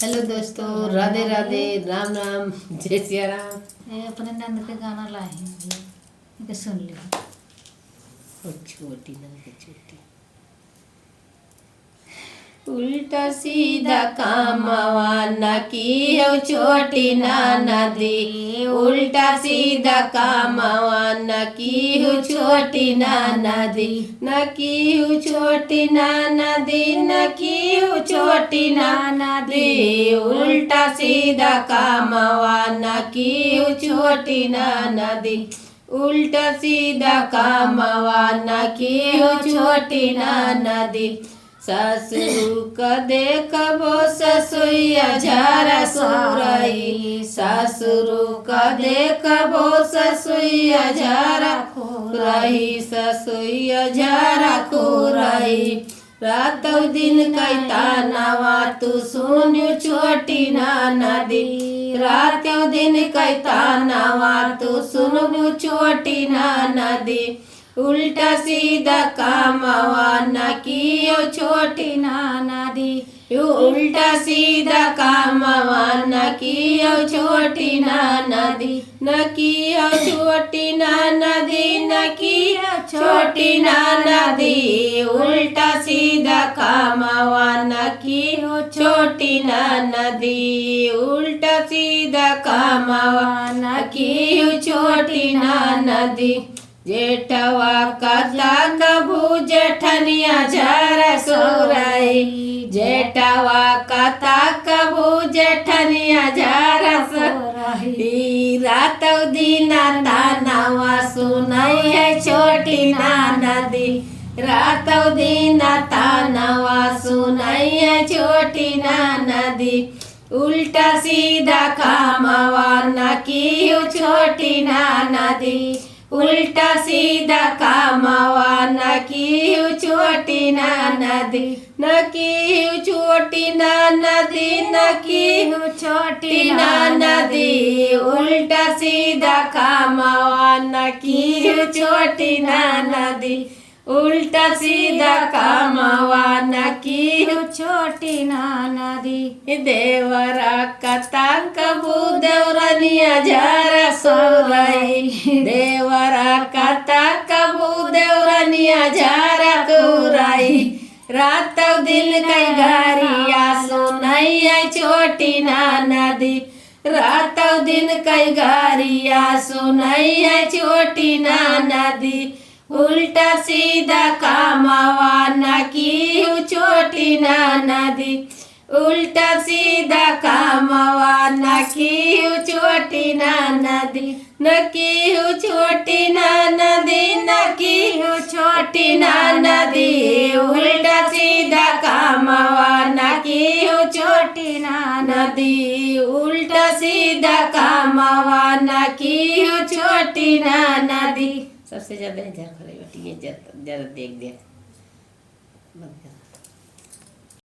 Hello दोस्तों, राधे राधे, राम राम, जय सिया राम। ये अपने नंद के गाना लाए हैं, ये सुन लियो। और छोटी नंद की छोटी उल्टा सीधा कामवा न की हो छोटी नाना दी। उल्टा सीधा कामवा न की हो छोटी नाना दी। न की हो छोटी नाना दी, न की हो छोटी नाना दी। उल्टा सीधा कामवा न की हो छोटी नाना दी। उल्टा सीधा कामवा न की हो छोटी नाना दी। ससुरु का देखबो ससुइया झारा सोरई। ससुरु का देखबो ससुइया झारा खोरई। ससुइया झारा खोरई। रातौ दिन कैता नवा तू सुन्यु छोटी नाना दी। रातौ दिन कैता नवा तू सुन्यु छोटी नाना दी। उल्टा सीधा कामवा न कियो छोटी नाना दी। उल्टा सीधा कामवा न कियो छोटी नाना दी। न कियो छोटी नाना दी, न कियो छोटी नाना दी। उल्टा सीधा कामवा न कियो छोटी नाना दी। उल्टा सीधा कामवा न कियो छोटी नाना दी। जेठवा कला कभू जेठनिया झारा सोरई। जेठवा कथा कभू जेठनिया झारा सोरई। रातौ दीना तानावा सुनई है छोटी नाना दी। रातौ दीना तानावा सुनई है छोटी नाना दी। उल्टा सीधा कामवा न कियो छोटी नाना दी। उल्टा सीधा कामवा न कियो छोटी नाना दी। न कियो छोटी नाना दी, न कियो छोटी नाना दी। उल्टा सीधा कामवा न कियो छोटी नाना दी। उल्टा सीधा कामवा न कियो छोटी नाना दी। देवरा कथा कबू देवरनिया झारा सोरई। देवरा कथा कबू देवरनिया झारा कोरई। रातौ दिन कई घरिया सुनई है छोटी नाना दी। रातौ दिन कई घरिया सुनई है छोटी नाना दी। उल्टा सीधा कामवा न कियो छोटी नाना दी। उल्टा सीधा कामवा न कियो छोटी नाना दी। न कियो छोटी नाना दी, न कियो छोटी नाना दी। उल्टा सीधा कामवा न कियो छोटी नाना दी। उल्टा सीधा कामवा न कियो छोटी नाना दी। सबसे ज्यादा इधर खड़े बैठी है, जरा देख बंद कर।